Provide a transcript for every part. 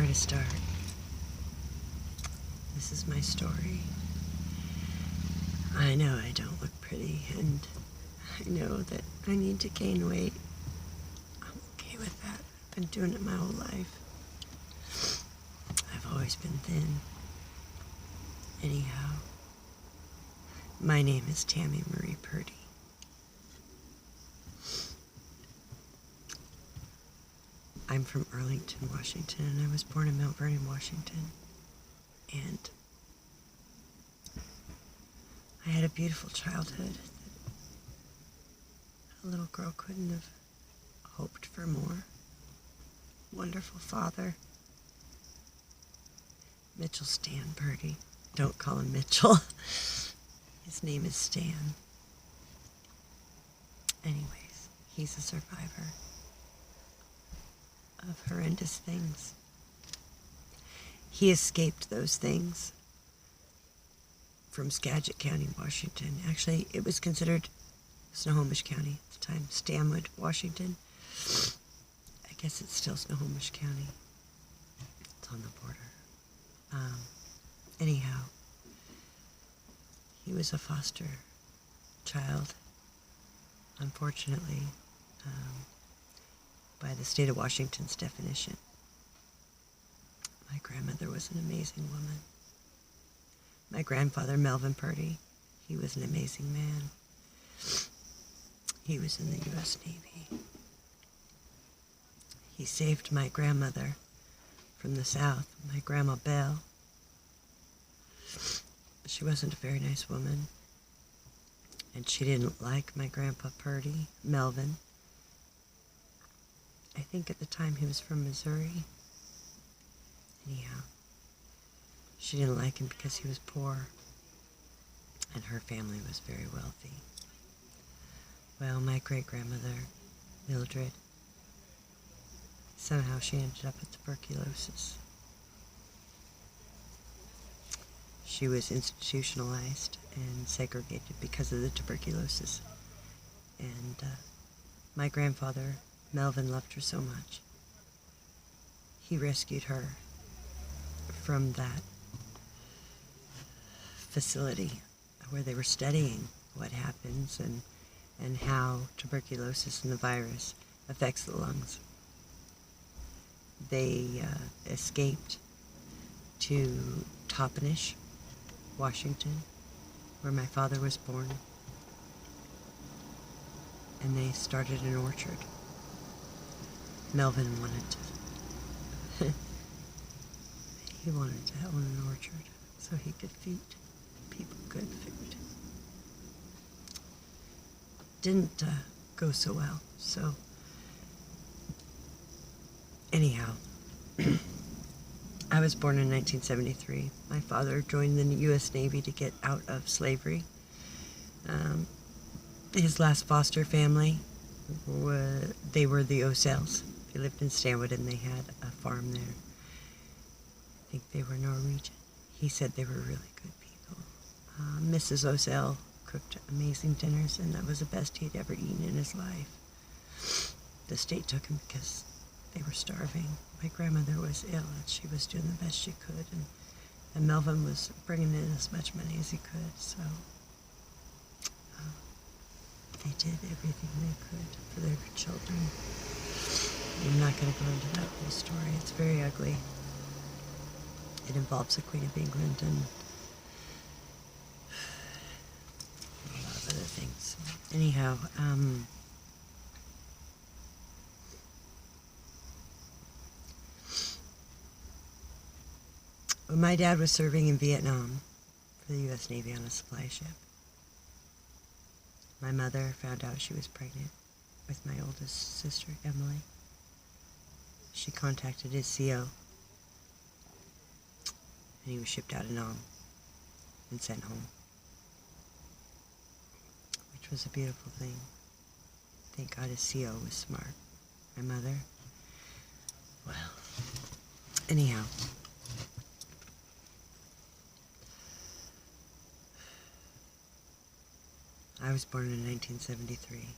to start. This is my story. I know I don't look pretty, and I know that I need to gain weight. I'm okay with that. I've been doing it my whole life. I've always been thin. Anyhow, my name is Tamee Marie Purdy. I'm from Arlington, Washington, and I was born in Mount Vernon, Washington. And I had a beautiful childhood that a little girl couldn't have hoped for more. Wonderful father, Mitchell Stan Purdy. Don't call him Mitchell. His name is Stan. Anyways, he's a survivor of horrendous things. He escaped those things from Skagit County, Washington. Actually, it was considered Snohomish County at the time, Stanwood, Washington. I guess it's still Snohomish County. It's on the border. Anyhow, he was a foster child, unfortunately, by the state of Washington's definition. My grandmother was an amazing woman. My grandfather, Melvin Purdy, he was an amazing man. He was in the U.S. Navy. He saved my grandmother from the South, my Grandma Belle. She wasn't a very nice woman, and she didn't like my grandpa Purdy, Melvin. I think at the time he was from Missouri. Anyhow, she didn't like him because he was poor, and her family was very wealthy. Well, my great-grandmother, Mildred, somehow she ended up with tuberculosis. She was institutionalized and segregated because of the tuberculosis. And my grandfather, Melvin, loved her so much. He rescued her from that facility where they were studying what happens and how tuberculosis and the virus affects the lungs. They escaped to Toppenish, Washington, where my father was born, and they started an orchard. Melvin wanted to own an orchard so he could feed people good food. Didn't go so well, so anyhow, I was born in 1973. My father joined the U.S. Navy to get out of slavery. His last foster family, they were the Osells. They lived in Stanwood and they had a farm there. I think they were Norwegian. He said they were really good people. Mrs. Osell cooked amazing dinners, and that was the best he'd ever eaten in his life. The state took him because they were starving. My grandmother was ill, and she was doing the best she could, and Melvin was bringing in as much money as he could, so they did everything they could for their children. I'm not going to go into that whole story. It's very ugly. It involves the Queen of England and a lot of other things. Anyhow, when my dad was serving in Vietnam for the U.S. Navy on a supply ship, my mother found out she was pregnant with my oldest sister, Emily. She contacted his CO, and he was shipped out of Nam and sent home, which was a beautiful thing. Thank God his CO was smart. My mother, well, anyhow. I was born in 1973,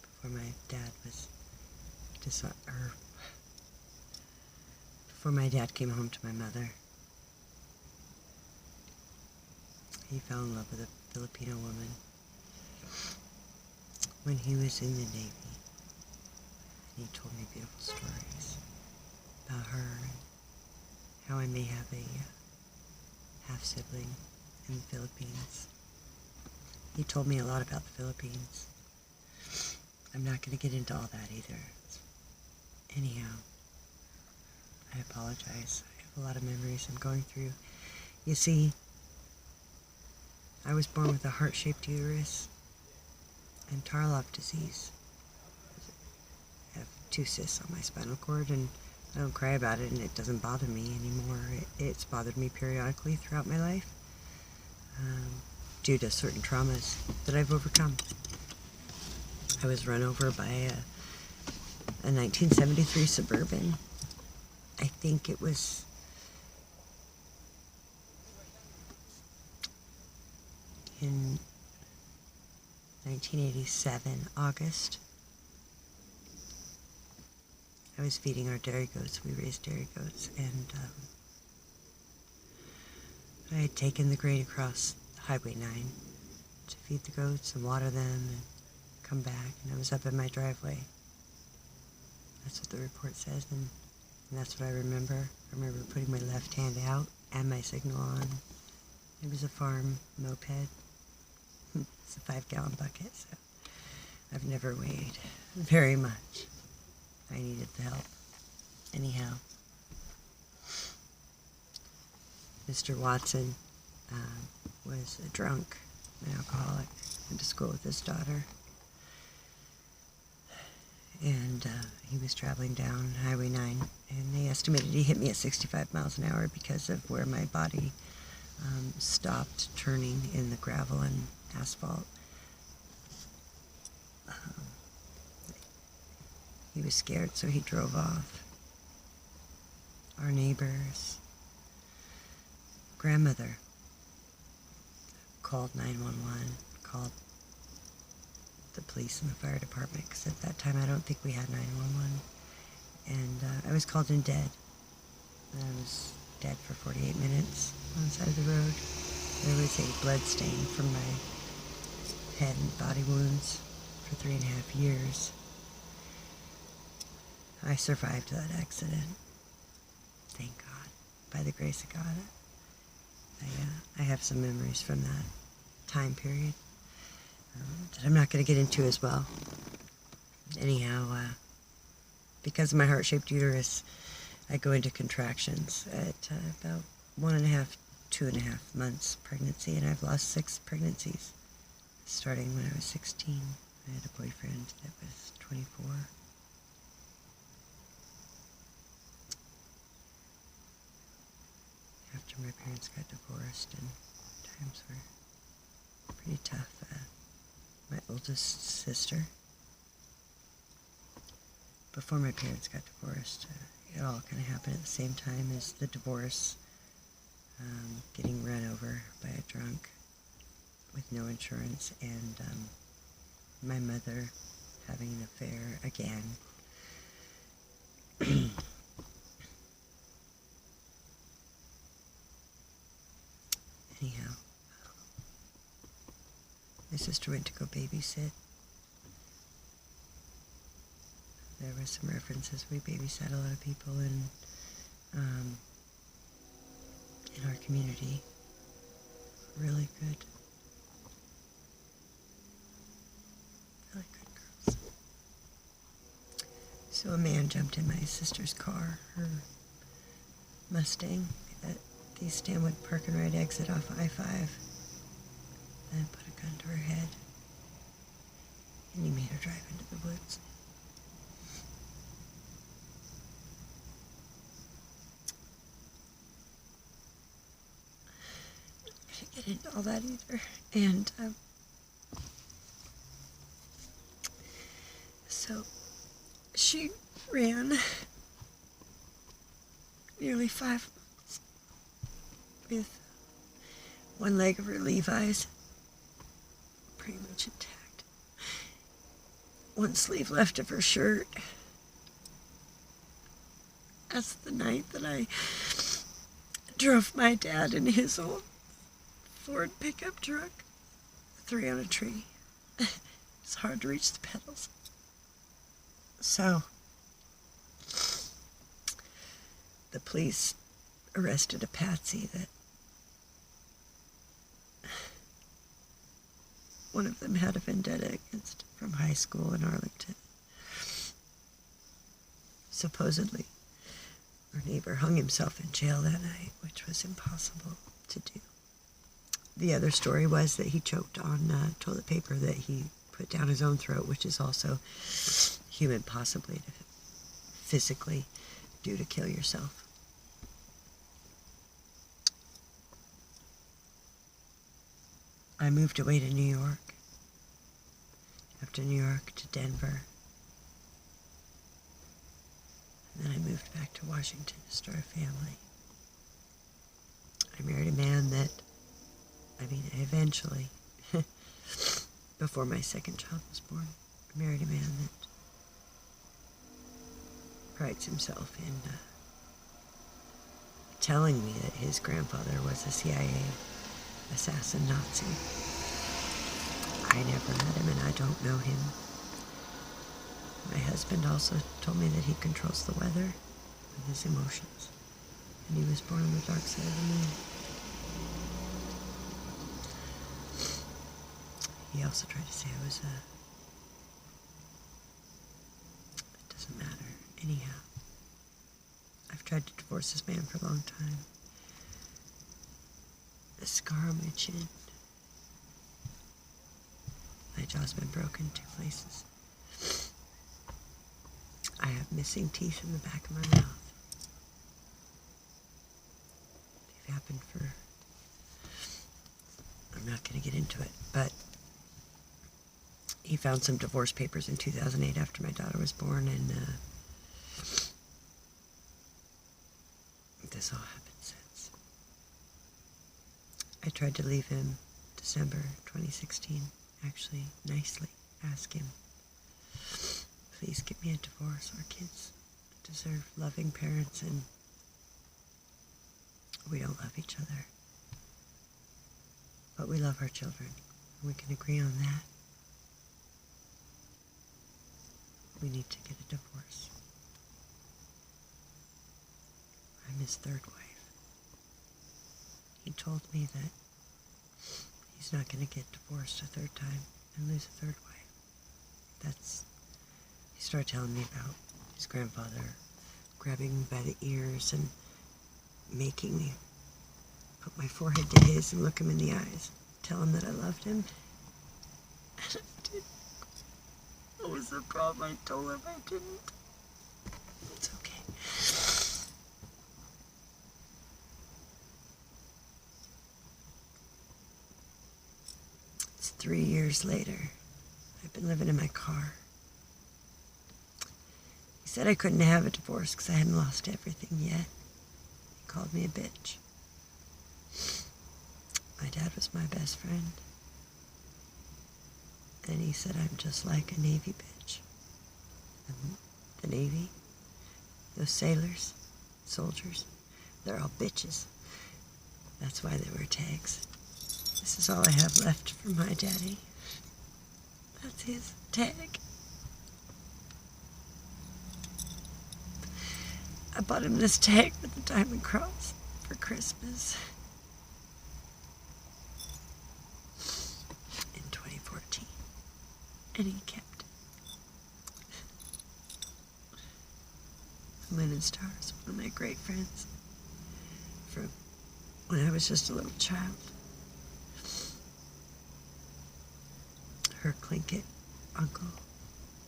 before my dad was before my dad came home to my mother. He fell in love with a Filipino woman when he was in the Navy. And he told me beautiful stories about her and how I may have a half-sibling in the Philippines. He told me a lot about the Philippines. I'm not going to get into all that either. Anyhow, I apologize. I have a lot of memories I'm going through. You see, I was born with a heart-shaped uterus and Tarlov disease. I have 2 cysts on my spinal cord, and I don't cry about it, and it doesn't bother me anymore. It's bothered me periodically throughout my life due to certain traumas that I've overcome. I was run over by a 1973 Suburban. I think it was in 1987, August. I was feeding our dairy goats. We raised dairy goats, and I had taken the grain across Highway 9 to feed the goats and water them and come back, and I was up in my driveway. That's what the report says, and that's what I remember. I remember putting my left hand out and my signal on. It was a farm moped. It's a 5-gallon bucket, so I've never weighed very much. I needed the help. Anyhow, Mr. Watson was a drunk, an alcoholic, went to school with his daughter. And he was traveling down Highway 9, and they estimated he hit me at 65 miles an hour because of where my body stopped turning in the gravel and asphalt. He was scared, so he drove off. Our neighbor's grandmother called 911, called the police and the fire department, because at that time I don't think we had 911. And I was called in dead. I was dead for 48 minutes on the side of the road. There was a blood stain from my head and body wounds for 3.5 years. I survived that accident. Thank God. By the grace of God. I have some memories from that time period that I'm not going to get into as well. Anyhow, because of my heart-shaped uterus, I go into contractions at about 1.5, 2.5 months pregnancy, and I've lost 6 pregnancies, starting when I was 16. I had a boyfriend that was 24. After my parents got divorced, and times were pretty tough. My oldest sister, before my parents got divorced, it all kind of happened at the same time as the divorce, getting run over by a drunk with no insurance, and my mother having an affair again. Anyhow, my sister went to go babysit. There were some references. We babysat a lot of people in our community. Really good. Really good girls. So a man jumped in my sister's car, her Mustang, at the Stanwood Park and Ride exit off I-5, then put a gun to her head, and he made her drive into the woods. I didn't get into all that either, and so she ran nearly 5 months with one leg of her Levi's pretty much intact, one sleeve left of her shirt, That's the night that I drove my dad in his old Ford pickup truck, 3 on a tree. It's hard to reach the pedals. So, the police arrested a patsy that one of them had a vendetta against from high school in Arlington. Supposedly, our neighbor hung himself in jail that night, which was impossible to do. The other story was that he choked on toilet paper that he put down his own throat, which is also human, possibly to physically do to kill yourself. I moved away to New York. After New York to Denver. And then I moved back to Washington to start a family. I married a man that, I eventually, before my second child was born, I married a man that prides himself in telling me that his grandfather was a CIA assassin Nazi. I never met him and I don't know him. My husband also told me that he controls the weather with his emotions. And he was born on the dark side of the moon. He also tried to say I was it doesn't matter. Anyhow, I've tried to divorce this man for a long time. The scar on my chin. My jaw's been broken 2 places. I have missing teeth in the back of my mouth. They've happened for... I'm not going to get into it, but he found some divorce papers in 2008 after my daughter was born, and this all happened since. I tried to leave him December 2016, actually nicely ask him, please give me a divorce. Our kids deserve loving parents, and we don't love each other. But we love our children, and we can agree on that. We need to get a divorce. I'm his 3rd wife. He told me that he's not going to get divorced a 3rd time and lose a 3rd wife. He started telling me about his grandfather grabbing me by the ears and making me put my forehead to his and look him in the eyes, tell him that I loved him. And I didn't. What was the problem? I told him I didn't. It's okay. It's 3 years later. I've been living in my car. He said I couldn't have a divorce because I hadn't lost everything yet. He called me a bitch. My dad was my best friend. And he said I'm just like a Navy bitch. And the Navy, those sailors, soldiers, they're all bitches. That's why they wear tags. This is all I have left from my daddy. That's his tag. I bought him this tag with the diamond cross for Christmas in 2014, and he kept it. Lynn Starr is one of my great friends from when I was just a little child. Her Plinkett uncle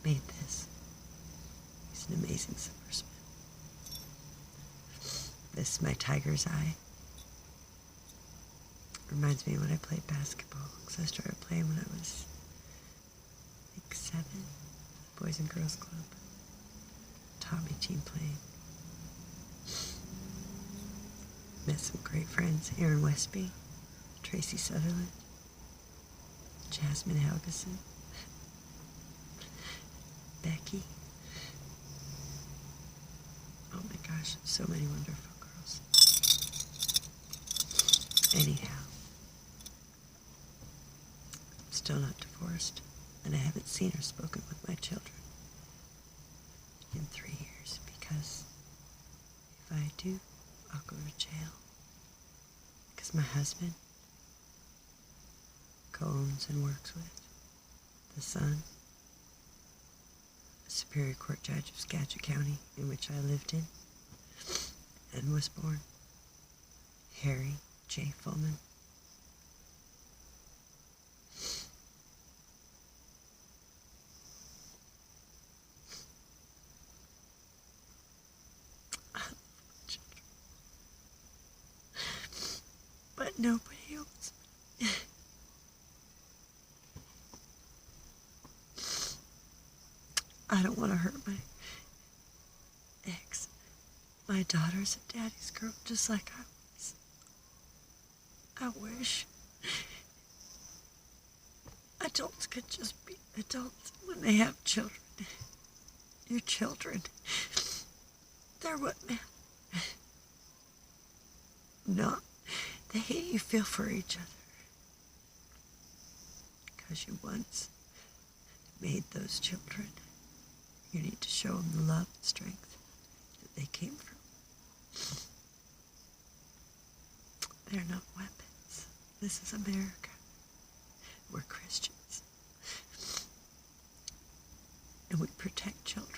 made this. He's an amazing silversmith. This is my tiger's eye. Reminds me of when I played basketball, because I started playing when I was, I think, 7, Boys and Girls Club. Taught me team playing. Met some great friends, Aaron Westby, Tracy Sutherland, Jasmine Helgeson, Becky. Oh my gosh, gosh, so many wonderful girls. Anyhow, I'm still not divorced, and I haven't seen or spoken with my children in 3 years, because if I do, I'll go to jail. Because my husband co-owns and works with the son, a Superior Court judge of Skagit County, in which I lived in and was born, Harry J. Fullman. But nobody owns me. I don't want to hurt my ex. My daughter's a daddy's girl, just like I was. I wish adults could just be adults when they have children. Your children, they're what matter. Not the hate you feel for each other. Because you once made those children. You need to show them the love and strength that they came from. They're not weapons. This is America. We're Christians. And we protect children.